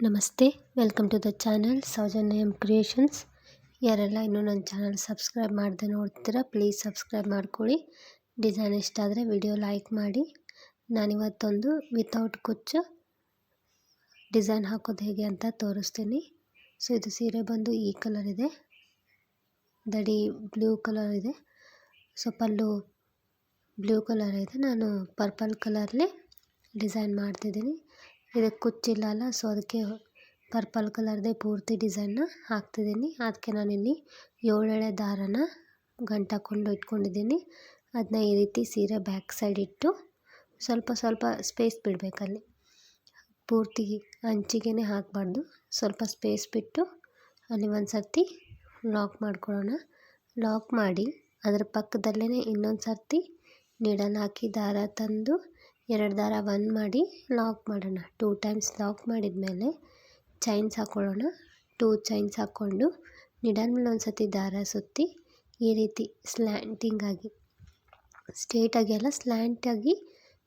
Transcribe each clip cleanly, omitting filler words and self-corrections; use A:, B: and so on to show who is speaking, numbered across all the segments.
A: ನಮಸ್ತೆ, welcome to the channel Soujanya M creations. ಯಾರೆಲ್ಲ ಇನ್ನೂ ನನ್ನ ಚಾನಲ್ ಸಬ್ಸ್ಕ್ರೈಬ್ ಮಾಡದೆ ನೋಡ್ತೀರಾ, ಪ್ಲೀಸ್ ಸಬ್ಸ್ಕ್ರೈಬ್ ಮಾಡ್ಕೊಳ್ಳಿ. ಡಿಸೈನ್ ಇಷ್ಟ ಆದರೆ ವಿಡಿಯೋ ಲೈಕ್ ಮಾಡಿ. ನಾನಿವತ್ತೊಂದು ವಿತೌಟ್ ಕುಚ್ಚು ಡಿಸೈನ್ ಹಾಕೋದು ಹೇಗೆ ಅಂತ ತೋರಿಸ್ತೀನಿ. ಸೊ ಇದು ಸೀರೆ ಬಂದು ಈ ಕಲರ್ ಇದೆ, ದಡಿ ಬ್ಲೂ ಕಲರ್ ಇದೆ. ಸೊ ಪಲ್ಲು ಬ್ಲೂ ಕಲರ್ ಇದೆ, ನಾನು ಪರ್ಪಲ್ ಕಲರ್ಲಿ ಡಿಸೈನ್ ಮಾಡ್ತಿದ್ದೀನಿ. ಇದಕ್ಕೆ ಕುಚ್ಚಿಲ್ಲ ಅಲ್ಲ, ಸೊ ಅದಕ್ಕೆ ಪರ್ಪಲ್ ಕಲರ್ದೇ ಪೂರ್ತಿ ಡಿಸೈನ್ನ ಹಾಕ್ತಿದ್ದೀನಿ. ಅದಕ್ಕೆ ನಾನಿಲ್ಲಿ 7 ಎಳೆ ದಾರನ ಗಂಟಾಕೊಂಡು ಇಟ್ಕೊಂಡಿದ್ದೀನಿ. ಅದನ್ನ ಈ ರೀತಿ ಸೀರೆ ಬ್ಯಾಕ್ ಸೈಡ್ ಇಟ್ಟು ಸ್ವಲ್ಪ ಸ್ಪೇಸ್ ಬಿಡಬೇಕಲ್ಲಿ, ಪೂರ್ತಿ ಅಂಚಿಗೆ ಹಾಕಬಾರ್ದು. ಸ್ವಲ್ಪ ಸ್ಪೇಸ್ ಬಿಟ್ಟು ಅಲ್ಲಿ ಒಂದು ಸರ್ತಿ ಲಾಕ್ ಮಾಡ್ಕೊಳ್ಳೋಣ. ಲಾಕ್ ಮಾಡಿ ಅದರ ಪಕ್ಕದಲ್ಲೇ ಇನ್ನೊಂದು ಸರ್ತಿ ನೀಡಲ್ ಹಾಕಿ ದಾರ ತಂದು 2 ದಾರ 1 ಮಾಡಿ ಲಾಕ್ ಮಾಡೋಣ. 2 ಟೈಮ್ಸ್ ಲಾಕ್ ಮಾಡಿದ ಮೇಲೆ ಚೈನ್ಸ್ ಹಾಕ್ಕೊಳ್ಳೋಣ. 2 ಚೈನ್ಸ್ ಹಾಕ್ಕೊಂಡು ನಿಡಲ್ ಮೇಲೆ ಒಂದು ಸರ್ತಿ ದಾರ ಸುತ್ತಿ ಈ ರೀತಿ ಸ್ಲ್ಯಾಂಟಿಂಗಾಗಿ, ಸ್ಟ್ರೇಟಾಗಿ ಅಲ್ಲ ಸ್ಲ್ಯಾಂಟಾಗಿ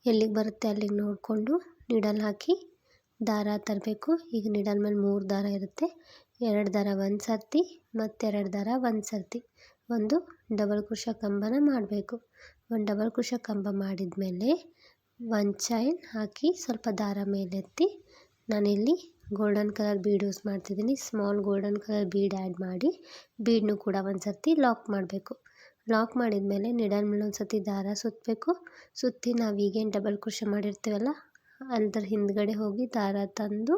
A: ಎಲ್ಲಿಗೆ ಬರುತ್ತೆ ಅಲ್ಲಿಗೆ ನೋಡಿಕೊಂಡು ನಿಡಲ್ ಹಾಕಿ ದಾರ ತರಬೇಕು. ಈಗ ನಿಡಲ್ ಮೇಲೆ 3 ದಾರ ಇರುತ್ತೆ, 2 ದಾರ 1 ಸರ್ತಿ ಮತ್ತು 2 ದಾರ 1 ಸರ್ತಿ ಒಂದು ಡಬಲ್ ಕ್ರೋಶಾ ಕಂಬನ ಮಾಡಬೇಕು. ಒಂದು ಡಬಲ್ ಕ್ರೋಶಾ ಕಂಬ ಮಾಡಿದ ಮೇಲೆ 1 ಚೈನ್ ಹಾಕಿ ಸ್ವಲ್ಪ ದಾರ ಮೇಲೆತ್ತಿ ನಾನಿಲ್ಲಿ ಗೋಲ್ಡನ್ ಕಲರ್ ಬೀಡ್ ಯೂಸ್ ಮಾಡ್ತಿದ್ದೀನಿ. Small golden colour bead add ಮಾಡಿ ಬೀಡ್ನು ಕೂಡ ಒಂದು ಸರ್ತಿ ಲಾಕ್ ಮಾಡಬೇಕು. ಲಾಕ್ ಮಾಡಿದ ಮೇಲೆ ನಿಡಲ್ ಮೇಲೆ ಒಂದು ಸರ್ತಿ ದಾರ ಸುತ್ತಬೇಕು. ಸುತ್ತಿ ನಾವು ಈಗೇನು ಡಬಲ್ ಕ್ರೋಶಾ ಮಾಡಿರ್ತೀವಲ್ಲ ಅದ್ರ ಹಿಂದ್ಗಡೆ ಹೋಗಿ ದಾರ ತಂದು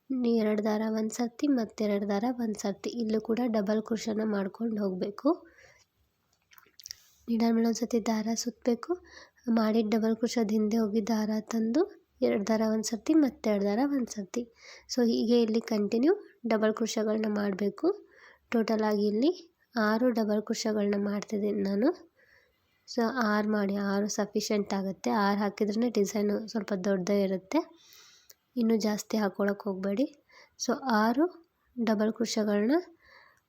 A: 2 ದಾರ 1 ಸರ್ತಿ ಮತ್ತು 2 ದಾರ 1 ಸರ್ತಿ ಇಲ್ಲೂ ಕೂಡ ಡಬಲ್ ಕ್ರೋಶಾನ ಮಾಡ್ಕೊಂಡು ಹೋಗಬೇಕು. ನಿಡಲ್ ಮೇಲೆ ಒಂದು ಸರ್ತಿ ದಾರ ಸುತ್ತಬೇಕು. ಮಾಡಿದ ಡಬಲ್ ಕ್ರೋಶಾದ ಹಿಂದೆ ಹೋಗಿ ದಾರ ತಂದು 2 ದಾರ 1 ಸರ್ತಿ ಮತ್ತು 2 ದಾರ 1 ಸರ್ತಿ. ಸೊ ಹೀಗೆ ಇಲ್ಲಿ ಕಂಟಿನ್ಯೂ ಡಬಲ್ ಕ್ರೋಶಾಗಳನ್ನ ಮಾಡಬೇಕು. ಟೋಟಲಾಗಿ ಇಲ್ಲಿ 6 ಡಬಲ್ ಕ್ರೋಶಾಗಳನ್ನ ಮಾಡ್ತಿದ್ದೀನಿ ನಾನು. ಸೊ 6 ಮಾಡಿ, 6 ಸಫಿಷಿಯೆಂಟ್ ಆಗುತ್ತೆ. 6 ಹಾಕಿದ್ರೇ ಡಿಸೈನು ಸ್ವಲ್ಪ ದೊಡ್ಡದೇ ಇರುತ್ತೆ, ಇನ್ನೂ ಜಾಸ್ತಿ ಹಾಕ್ಕೊಳಕ್ಕೆ ಹೋಗಬೇಡಿ. ಸೊ 6 ಡಬಲ್ ಕ್ರೋಶಾಗಳನ್ನ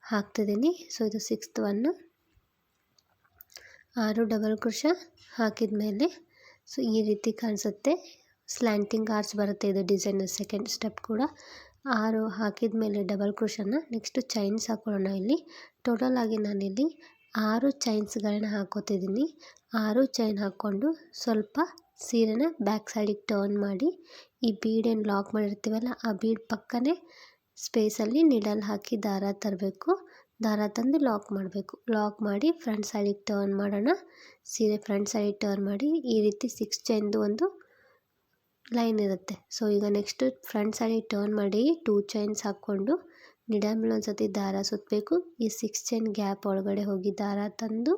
A: ಹಾಕ್ತಿದ್ದೀನಿ. ಸೊ ಇದು 6th ಒನ್. 6 ಡಬಲ್ ಕ್ರೋಶಾ ಹಾಕಿದ ಮೇಲೆ ಸೊ ಈ ರೀತಿ ಕಾಣಿಸುತ್ತೆ, ಸ್ಲ್ಯಾಂಟಿಂಗ್ ಆರ್ಚ್ ಬರುತ್ತೆ ಇದು ಡಿಸೈನ್. ಸೆಕೆಂಡ್ ಸ್ಟೆಪ್ ಕೂಡ 6 ಹಾಕಿದ ಮೇಲೆ ಡಬಲ್ ಕ್ರೋಶಾನ ನೆಕ್ಸ್ಟು ಚೈನ್ಸ್ ಹಾಕೊಳ್ಳೋಣ. ಇಲ್ಲಿ ಟೋಟಲ್ ಆಗಿ ನಾನಿಲ್ಲಿ 6 ಚೈನ್ಸ್ಗಳನ್ನ ಹಾಕೋತಿದ್ದೀನಿ. 6 ಚೈನ್ ಹಾಕ್ಕೊಂಡು ಸ್ವಲ್ಪ ಸೀರೆನ ಬ್ಯಾಕ್ ಸೈಡಿಗೆ ಟರ್ನ್ ಮಾಡಿ ಈ ಬೀಡೇನು ಲಾಕ್ ಮಾಡಿರ್ತೀವಲ್ಲ ಆ ಬೀಡ್ ಪಕ್ಕನೇ ಸ್ಪೇಸಲ್ಲಿ ನಿಡಲ್ ಹಾಕಿ ದಾರ ತರಬೇಕು. ದಾರ ತಂದು ಲಾಕ್ ಮಾಡಬೇಕು. ಲಾಕ್ ಮಾಡಿ ಫ್ರಂಟ್ ಸೈಡಿಗೆ ಟರ್ನ್ ಮಾಡೋಣ. ಸೀರೆ ಫ್ರಂಟ್ ಸೈಡಿಗೆ ಟರ್ನ್ ಮಾಡಿ ಈ ರೀತಿ 6 ಚೈನ್ದು ಒಂದು ಲೈನ್ ಇರುತ್ತೆ. ಸೊ ಈಗ ನೆಕ್ಸ್ಟು ಫ್ರಂಟ್ ಸೈಡಿಗೆ ಟರ್ನ್ ಮಾಡಿ 2 ಚೈನ್ಸ್ ಹಾಕ್ಕೊಂಡು ನಿಡಲ್ ಮೇಲೆ ಒಂದು ಸರ್ತಿ ದಾರ ಸುತ್ತಬೇಕು. ಈ 6 ಚೈನ್ ಗ್ಯಾಪ್ ಒಳಗಡೆ ಹೋಗಿ ದಾರ ತಂದು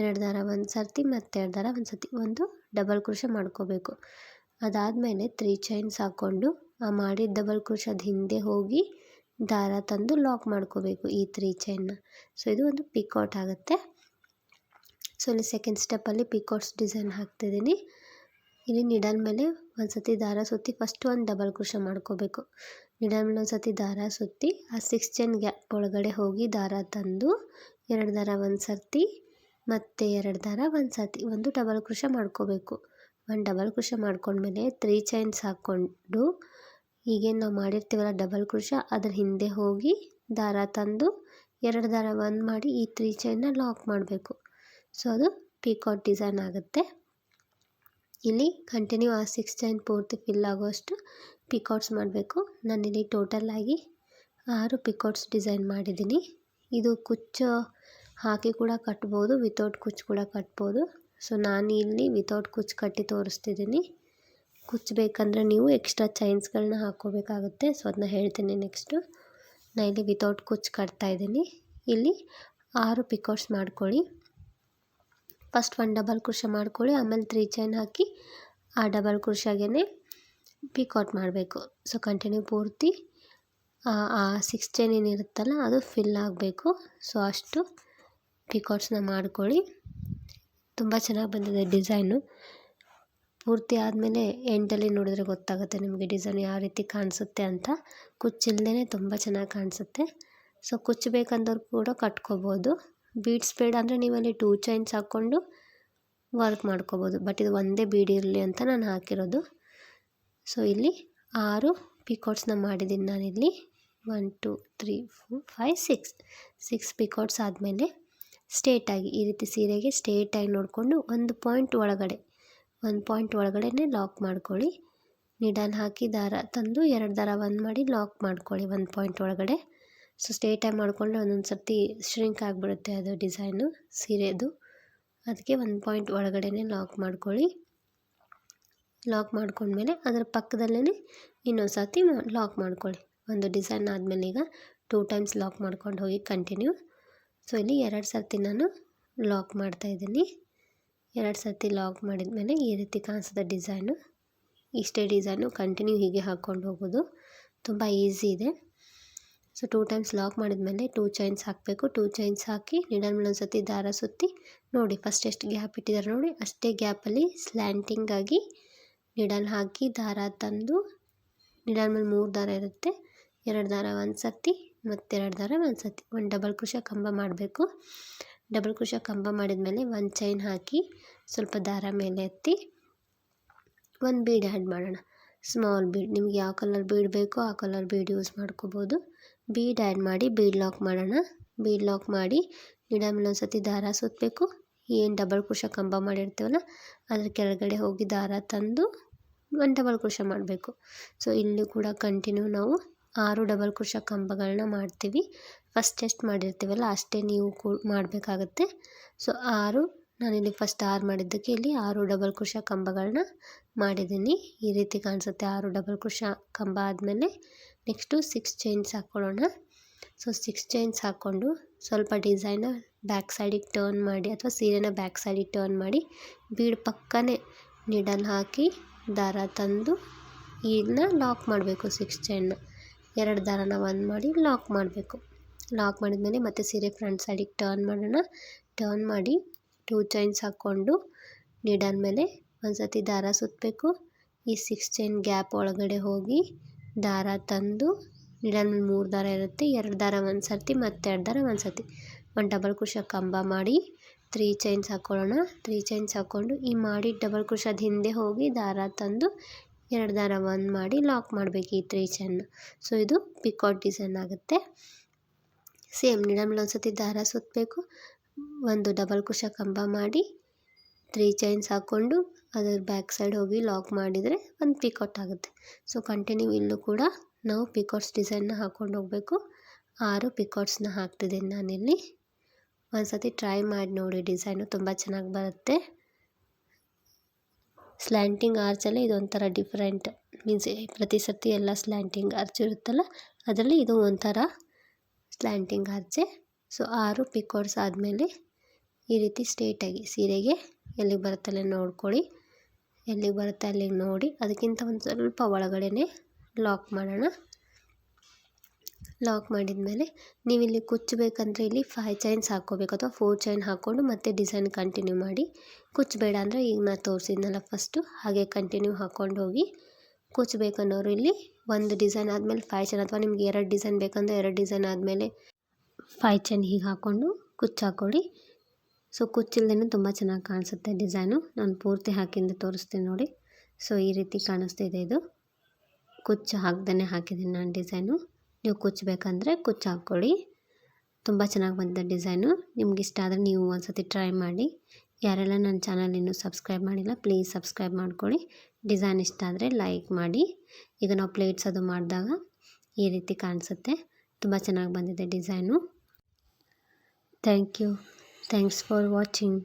A: 2 ದಾರ 1 ಸರ್ತಿ ಮತ್ತು 2 ದಾರ 1 ಸರ್ತಿ ಒಂದು ಡಬಲ್ ಕ್ರೋಶಾ ಮಾಡ್ಕೋಬೇಕು. ಅದಾದಮೇಲೆ 3 ಚೈನ್ಸ್ ಹಾಕ್ಕೊಂಡು ಆ ಮಾಡಿದ ಡಬಲ್ ಕ್ರೋಶಾದ ಹಿಂದೆ ಹೋಗಿ ದಾರ ತಂದು ಲಾಕ್ ಮಾಡ್ಕೋಬೇಕು ಈ 3 ಚೈನ್ನ. ಸೊ ಇದು ಒಂದು ಪಿಕಾಟ್ ಆಗುತ್ತೆ. ಸೊ ಇಲ್ಲಿ ಸೆಕೆಂಡ್ ಸ್ಟೆಪ್ಪಲ್ಲಿ ಪಿಕಾಟ್ಸ್ ಡಿಸೈನ್ ಹಾಕ್ತಿದ್ದೀನಿ. ಇಲ್ಲಿ ನಿಡಲ್ ಮೇಲೆ ಒಂದು ಸರ್ತಿ ದಾರ ಸುತ್ತಿ ಫಸ್ಟ್ ಒಂದು ಡಬಲ್ ಕ್ರೋಶಾ ಮಾಡ್ಕೋಬೇಕು. ನಿಡಲ್ ಮೇಲೆ ಒಂದು ಸರ್ತಿ ದಾರ ಸುತ್ತಿ ಆ 6 ಚೈನ್ ಗ್ಯಾಪ್ ಒಳಗಡೆ ಹೋಗಿ ದಾರ ತಂದು 2 ದಾರ 1 ಸರ್ತಿ ಮತ್ತು 2 ದಾರ 1 ಸರ್ತಿ ಒಂದು ಡಬಲ್ ಕ್ರೋಶಾ ಮಾಡ್ಕೋಬೇಕು. ಒಂದು ಡಬಲ್ ಕ್ರೋಶಾ ಮಾಡ್ಕೊಂಡ್ಮೇಲೆ 3 ಚೈನ್ಸ್ ಹಾಕ್ಕೊಂಡು ಈಗೇನು ನಾವು ಮಾಡಿರ್ತೀವಲ್ಲ ಡಬಲ್ ಕ್ರೋಶಾ ಅದ್ರ ಹಿಂದೆ ಹೋಗಿ ದಾರ ತಂದು 2 ದಾರ 1 ಮಾಡಿ ಈ 3 ಚೈನ್ನ ಲಾಕ್ ಮಾಡಬೇಕು. ಸೊ ಅದು ಪಿಕಾಟ್ ಡಿಸೈನ್ ಆಗುತ್ತೆ. ಇಲ್ಲಿ ಕಂಟಿನ್ಯೂ ಆ 6 ಚೈನ್ ಪೂರ್ತಿ ಫಿಲ್ ಆಗೋಷ್ಟು ಪಿಕಾಟ್ಸ್ ಮಾಡಬೇಕು. ನಾನಿಲ್ಲಿ ಟೋಟಲಾಗಿ 6 ಪಿಕಾಟ್ಸ್ ಡಿಸೈನ್ ಮಾಡಿದ್ದೀನಿ. ಇದು ಕುಚ್ಚು ಹಾಕಿ ಕೂಡ ಕಟ್ಬೋದು, ವಿತೌಟ್ ಕುಚ್ಚು ಕೂಡ ಕಟ್ಬೋದು. ಸೊ ನಾನು ಇಲ್ಲಿ ವಿತೌಟ್ ಕುಚ್ಚು ಕಟ್ಟಿ ತೋರಿಸ್ತಿದ್ದೀನಿ. ಕುಚ್ಚು ಬೇಕಂದರೆ ನೀವು ಎಕ್ಸ್ಟ್ರಾ ಚೈನ್ಸ್ಗಳನ್ನ ಹಾಕ್ಕೋಬೇಕಾಗುತ್ತೆ. ಸೊ ಅದನ್ನ ಹೇಳ್ತೀನಿ ನೆಕ್ಸ್ಟು. ನಾನು ಇಲ್ಲಿ ವಿತೌಟ್ ಕುಚ್ಚು ಕಟ್ತಾಯಿದ್ದೀನಿ. ಇಲ್ಲಿ 6 ಪಿಕಾಟ್ಸ್ ಮಾಡ್ಕೊಳ್ಳಿ. ಫಸ್ಟ್ 1 ಡಬಲ್ ಕ್ರೋಶಾ ಮಾಡ್ಕೊಳ್ಳಿ, ಆಮೇಲೆ 3 ಚೈನ್ ಹಾಕಿ ಆ ಡಬಲ್ ಕ್ರೋಶಾಗೆ ಪಿಕಾಟ್ ಮಾಡಬೇಕು. ಸೊ ಕಂಟಿನ್ಯೂ ಪೂರ್ತಿ ಆ 6 ಚೈನ್ ಏನಿರುತ್ತಲ್ಲ ಅದು ಫಿಲ್ ಆಗಬೇಕು. ಸೊ ಅಷ್ಟು ಪಿಕಾಟ್ಸ್ನ ಮಾಡ್ಕೊಳ್ಳಿ. ತುಂಬ ಚೆನ್ನಾಗಿ ಬಂದಿದೆ ಡಿಸೈನು. ಪೂರ್ತಿ ಆದಮೇಲೆ ಎಂಡಲ್ಲಿ ನೋಡಿದ್ರೆ ಗೊತ್ತಾಗುತ್ತೆ ನಿಮಗೆ ಡಿಸೈನ್ ಯಾವ ರೀತಿ ಕಾಣಿಸುತ್ತೆ ಅಂತ. ಕುಚ್ಚಿಲ್ದೇ ತುಂಬ ಚೆನ್ನಾಗಿ ಕಾಣಿಸುತ್ತೆ. ಸೊ ಕುಚ್ಚು ಬೇಕಂದವ್ರು ಕೂಡ ಕಟ್ಕೋಬೋದು. ಬೀಡ್ಸ್ ಬೇಡ ಅಂದರೆ ನೀವಲ್ಲಿ 2 ಚೈನ್ಸ್ ಹಾಕ್ಕೊಂಡು ವರ್ಕ್ ಮಾಡ್ಕೋಬೋದು. ಬಟ್ ಇದು ಒಂದೇ ಬೀಡ್ ಇರಲಿ ಅಂತ ನಾನು ಹಾಕಿರೋದು. ಸೊ ಇಲ್ಲಿ 6 ಪಿಕಾಟ್ಸ್ನ ಮಾಡಿದ್ದೀನಿ ನಾನಿಲ್ಲಿ 1 2 3 4 5 6 ಪಿಕಾಟ್ಸ್ ಆದಮೇಲೆ ಸ್ಟ್ರೇಟಾಗಿ ಈ ರೀತಿ ಸೀರೆಗೆ ಸ್ಟ್ರೇಟಾಗಿ ನೋಡಿಕೊಂಡು ಒಂದು ಪಾಯಿಂಟ್ ಒಳಗಡೆ ಲಾಕ್ ಮಾಡ್ಕೊಳ್ಳಿ. ನೀಡಲ್ ಹಾಕಿ ದಾರ ತಂದು 2 ದಾರ ಒಂದು ಮಾಡಿ ಲಾಕ್ ಮಾಡ್ಕೊಳ್ಳಿ ಒಂದು ಪಾಯಿಂಟ್ ಒಳಗಡೆ. ಸೊ ಸ್ಟ್ರೇಟಾಗಿ ಮಾಡಿಕೊಂಡ್ರೆ ಒಂದೊಂದು ಸರ್ತಿ ಶ್ರಿಂಕ್ ಆಗಿಬಿಡುತ್ತೆ ಅದು ಡಿಸೈನು ಸೀರೆದು, ಅದಕ್ಕೆ ಒಂದು ಪಾಯಿಂಟ್ ಒಳಗಡೆ ಲಾಕ್ ಮಾಡ್ಕೊಳ್ಳಿ. ಲಾಕ್ ಮಾಡ್ಕೊಂಡ್ಮೇಲೆ ಅದರ ಪಕ್ಕದಲ್ಲೇ ಇನ್ನೊಂದು ಸರ್ತಿ ಲಾಕ್ ಮಾಡ್ಕೊಳ್ಳಿ. ಒಂದು ಡಿಸೈನ್ ಆದಮೇಲೆ ಈಗ 2 ಟೈಮ್ಸ್ ಲಾಕ್ ಮಾಡ್ಕೊಂಡು ಹೋಗಿ ಕಂಟಿನ್ಯೂ. ಸೊ ಇಲ್ಲಿ 2 ಸರ್ತಿ ನಾನು ಲಾಕ್ ಮಾಡ್ತಾಯಿದ್ದೀನಿ. 2 ಸರ್ತಿ ಲಾಕ್ ಮಾಡಿದ ಮೇಲೆ ಈ ರೀತಿ ಕಾಣಿಸುತ್ತೆ ಡಿಸೈನು. ಇಷ್ಟೇ ಡಿಸೈನು ಕಂಟಿನ್ಯೂ ಹೀಗೆ ಹಾಕ್ಕೊಂಡು ಹೋಗೋದು, ತುಂಬ ಈಸಿ ಇದೆ. ಸೊ 2 ಟೈಮ್ಸ್ ಲಾಕ್ ಮಾಡಿದ್ಮೇಲೆ 2 ಚೈನ್ಸ್ ಹಾಕಬೇಕು. 2 ಚೈನ್ಸ್ ಹಾಕಿ ನೀಡಲ್ ಮೇಲೆ ಒಂದು ಸರ್ತಿ ದಾರ ಸುತ್ತಿ ನೋಡಿ, ಫಸ್ಟ್ ಎಷ್ಟು ಗ್ಯಾಪ್ ಇಟ್ಟಿದ್ದಾರೆ ನೋಡಿ, ಅಷ್ಟೇ ಗ್ಯಾಪಲ್ಲಿ ಸ್ಲ್ಯಾಂಟಿಂಗ್ ಆಗಿ ನೀಡಲ್ ಹಾಕಿ ದಾರ ತಂದು ನೀಡಲ್ ಮೇಲೆ 3 ದಾರ ಇರುತ್ತೆ, 2 ದಾರ ಒಂದು ಸರ್ತಿ ಮತ್ತು 2 ದಾರ ಒಂದು ಸರ್ತಿ ಒಂದು ಡಬಲ್ ಕ್ರೋಶೆ ಕಂಬ ಮಾಡಬೇಕು. ಡಬಲ್ ಕ್ರೋಶೆ ಕಂಬ ಮಾಡಿದ್ಮೇಲೆ ಒಂದು ಚೈನ್ ಹಾಕಿ ಸ್ವಲ್ಪ ದಾರ ಮೇಲೆ ಎತ್ತಿ ಒಂದು ಬೀಡ್ ಆ್ಯಡ್ ಮಾಡೋಣ. ಸ್ಮಾಲ್ ಬೀಡ್, ನಿಮ್ಗೆ ಯಾವ ಕಲರ್ ಬೀಡ್ ಬೇಕೋ ಆ ಕಲರ್ ಬೀಡ್ ಯೂಸ್ ಮಾಡ್ಕೋಬೋದು. ಬೀಡ್ ಆ್ಯಡ್ ಮಾಡಿ ಬೀಡ್ ಲಾಕ್ ಮಾಡೋಣ. ಬೀಡ್ ಲಾಕ್ ಮಾಡಿ ನೀಡಲ್ ಮೇಲೆ ಒಂದು ಸರ್ತಿ ದಾರ ಸುತ್ತಬೇಕು. ಏನು ಡಬಲ್ ಕ್ರೋಶೆ ಕಂಬ ಮಾಡಿರ್ತೀವಲ್ಲ ಅದ್ರ ಕೆಳಗಡೆ ಹೋಗಿ ದಾರ ತಂದು ಒಂದು ಡಬಲ್ ಕ್ರೋಶೆ ಮಾಡಬೇಕು. ಸೊ ಇಲ್ಲಿ ಕೂಡ ಕಂಟಿನ್ಯೂ ನಾವು 6 ಡಬಲ್ ಕ್ರೋಶೆ ಕಂಬಗಳನ್ನ ಮಾಡ್ತೀವಿ. ಫಸ್ಟ್ ಎಷ್ಟು ಮಾಡಿರ್ತೀವಲ್ಲ ಅಷ್ಟೇ ನೀವು ಮಾಡಬೇಕಾಗತ್ತೆ. ಸೊ 6 ನಾನಿಲ್ಲಿ ಫಸ್ಟ್ 6 ಮಾಡಿದ್ದಕ್ಕೆ ಇಲ್ಲಿ 6 ಡಬಲ್ ಕ್ರೋಶೆ ಕಂಬಗಳನ್ನ ಮಾಡಿದ್ದೀನಿ. ಈ ರೀತಿ ಕಾಣಿಸುತ್ತೆ. 6 ಡಬಲ್ ಕ್ರೋಶೆ ಕಂಬ ಆದಮೇಲೆ ನೆಕ್ಸ್ಟು 6 ಚೈನ್ಸ್ ಹಾಕ್ಕೊಳ್ಳೋಣ. ಸೊ 6 ಚೈನ್ಸ್ ಹಾಕ್ಕೊಂಡು ಸ್ವಲ್ಪ ಡಿಸೈನ ಬ್ಯಾಕ್ ಸೈಡಿಗೆ ಟರ್ನ್ ಮಾಡಿ ಅಥವಾ ಸೀರೆನ ಬ್ಯಾಕ್ ಸೈಡಿಗೆ ಟರ್ನ್ ಮಾಡಿ ಬೀಡ್ ಪಕ್ಕನೇ ನೀಡಲ್ ಹಾಕಿ ದಾರ ತಂದು ಇದನ್ನ ಲಾಕ್ ಮಾಡಬೇಕು. 6 ಚೈನ್ನ 2 ದಾರನ ಒಂದು ಮಾಡಿ ಲಾಕ್ ಮಾಡಬೇಕು. ಲಾಕ್ ಮಾಡಿದ್ಮೇಲೆ ಮತ್ತೆ ಸೀರೆ ಫ್ರಂಟ್ ಸೈಡಿಗೆ ಟರ್ನ್ ಮಾಡೋಣ. ಟರ್ನ್ ಮಾಡಿ 2 ಚೈನ್ಸ್ ಹಾಕ್ಕೊಂಡು ನೀಡಲ್ ಮೇಲೆ ಒಂದು ಸರ್ತಿ ದಾರ ಸುತ್ತಬೇಕು. ಈ 6 ಚೈನ್ ಗ್ಯಾಪ್ ಒಳಗಡೆ ಹೋಗಿ ದಾರ ತಂದು ನೀಡಲ್ ಮೇಲೆ 3 ದಾರ ಇರುತ್ತೆ, 2 ದಾರ ಒಂದು ಸರ್ತಿ ಮತ್ತು 2 ದಾರ ಒಂದು ಸರ್ತಿ ಒಂದು ಡಬಲ್ ಕ್ರೋಶೆ ಕಂಬ ಮಾಡಿ 3 ಚೈನ್ಸ್ ಹಾಕ್ಕೊಳ್ಳೋಣ. 3 ಚೈನ್ಸ್ ಹಾಕ್ಕೊಂಡು ಈ ಮಾಡಿ ಡಬಲ್ ಕ್ರೋಶದ ಹಿಂದೆ ಹೋಗಿ ದಾರ ತಂದು 2 ದಾರ ಒಂದು ಮಾಡಿ ಲಾಕ್ ಮಾಡಬೇಕು ಈ 3 ಚೈನ್ನ. ಸೊ ಇದು ಪಿಕಾಟ್ ಡಿಸೈನ್ ಆಗುತ್ತೆ. ಸೇಮ್ ನೀಡಲ್ ಮೇಲೆ ಒಂದು ಸರ್ತಿ ದಾರ ಸುತ್ತಬೇಕು, ಒಂದು ಡಬಲ್ ಕ್ರೋಶೆ ಕಂಬ ಮಾಡಿ 3 ಚೈನ್ಸ್ ಹಾಕ್ಕೊಂಡು ಅದರ ಬ್ಯಾಕ್ ಸೈಡ್ ಹೋಗಿ ಲಾಕ್ ಮಾಡಿದರೆ ಒಂದು ಪಿಕಾಟ್ ಆಗುತ್ತೆ. ಸೊ ಕಂಟಿನ್ಯೂ ಇಲ್ಲೂ ಕೂಡ ನಾವು ಪಿಕಾಟ್ಸ್ ಡಿಸೈನ್ನ ಹಾಕ್ಕೊಂಡು ಹೋಗಬೇಕು. 6 ಪಿಕಾಟ್ಸ್ನ ಹಾಕ್ತಿದ್ದೀನಿ ನಾನಿಲ್ಲಿ. ಒಂದು ಸರ್ತಿ ಟ್ರೈ ಮಾಡಿ ನೋಡಿ, ಡಿಸೈನು ತುಂಬ ಚೆನ್ನಾಗಿ ಬರುತ್ತೆ. ಸ್ಲ್ಯಾಂಟಿಂಗ್ ಆರ್ಚಲ್ಲೇ ಇದೊಂಥರ ಡಿಫ್ರೆಂಟ್, ಮೀನ್ಸ್ ಪ್ರತಿ ಸರ್ತಿ ಎಲ್ಲ ಸ್ಲ್ಯಾಂಟಿಂಗ್ ಆರ್ಚ್ ಇರುತ್ತಲ್ಲ ಅದರಲ್ಲಿ ಇದು ಒಂಥರ ಸ್ಲ್ಯಾಂಟಿಂಗ್ ಆರ್ಚೆ. ಸೊ 6 ಪಿಕಾಟ್ಸ್ ಆದಮೇಲೆ ಈ ರೀತಿ ಸ್ಟ್ರೇಟಾಗಿ ಸೀರೆಗೆ ಎಲ್ಲಿಗೆ ಬರುತ್ತಲ್ಲೇ ನೋಡ್ಕೊಳ್ಳಿ, ಎಲ್ಲಿಗೆ ಬರುತ್ತೆ ಅಲ್ಲಿಗೆ ನೋಡಿ ಅದಕ್ಕಿಂತ ಒಂದು ಸ್ವಲ್ಪ ಒಳಗಡೆ ಲಾಕ್ ಮಾಡೋಣ. ಲಾಕ್ ಮಾಡಿದ ಮೇಲೆ ನೀವಿಲ್ಲಿ ಕುಚ್ಚಬೇಕಂದ್ರೆ ಇಲ್ಲಿ 5 ಚೈನ್ಸ್ ಹಾಕ್ಕೋಬೇಕು ಅಥವಾ 4 ಚೈನ್ ಹಾಕ್ಕೊಂಡು ಮತ್ತೆ ಡಿಸೈನ್ ಕಂಟಿನ್ಯೂ ಮಾಡಿ. ಕುಚ್ಚಬೇಡ ಅಂದರೆ ಈಗ ನಾನು ತೋರಿಸಿದ್ನಲ್ಲ ಫಸ್ಟು ಹಾಗೆ ಕಂಟಿನ್ಯೂ ಹಾಕ್ಕೊಂಡು ಹೋಗಿ. ಕುಚ್ಚಬೇಕನ್ನೋರು ಇಲ್ಲಿ ಒಂದು ಡಿಸೈನ್ ಆದಮೇಲೆ 5 ಚೈನ್ ಅಥವಾ ನಿಮ್ಗೆ 2 ಡಿಸೈನ್ ಬೇಕಂದರೆ 2 ಡಿಸೈನ್ ಆದಮೇಲೆ 5 ಚೈನ್ ಹೀಗೆ ಹಾಕ್ಕೊಂಡು ಕುಚ್ಚು ಹಾಕ್ಕೊಳ್ಳಿ. ಸೊ ಕುಚ್ಚಿಲ್ದೇ ತುಂಬ ಚೆನ್ನಾಗಿ ಕಾಣಿಸುತ್ತೆ ಡಿಸೈನು. ನಾನು ಪೂರ್ತಿ ಹಾಕಿಂದ ತೋರಿಸ್ತೀನಿ ನೋಡಿ. ಸೊ ಈ ರೀತಿ ಕಾಣಿಸ್ತಿದೆ ಇದು. ಕುಚ್ಚು ಹಾಕ್ದೇ ಹಾಕಿದ್ದೀನಿ ನಾನು ಡಿಸೈನು. ನೀವು ಕುಚ್ಚಬೇಕಂದ್ರೆ ಕುಚ್ಚು ಹಾಕ್ಕೊಳ್ಳಿ. ತುಂಬ ಚೆನ್ನಾಗಿ ಬಂದಿದೆ ಡಿಸೈನು. ನಿಮ್ಗೆ ಇಷ್ಟ ಆದರೆ ನೀವು ಒಂದು ಸರ್ತಿ ಟ್ರೈ ಮಾಡಿ. ಯಾರೆಲ್ಲ ನನ್ನ ಚಾನಲ್ ಇನ್ನೂ ಸಬ್ಸ್ಕ್ರೈಬ್ ಮಾಡಿಲ್ಲ ಪ್ಲೀಸ್ ಸಬ್ಸ್ಕ್ರೈಬ್ ಮಾಡ್ಕೊಳ್ಳಿ. ಡಿಸೈನ್ ಇಷ್ಟ ಆದರೆ ಲೈಕ್ ಮಾಡಿ. ಈಗ ನಾವು ಪ್ಲೇಟ್ಸ್ ಅದು ಮಾಡಿದಾಗ ಈ ರೀತಿ ಕಾಣಿಸುತ್ತೆ. ತುಂಬ ಚೆನ್ನಾಗಿ ಬಂದಿದೆ design. Thank you. Thanks for watching.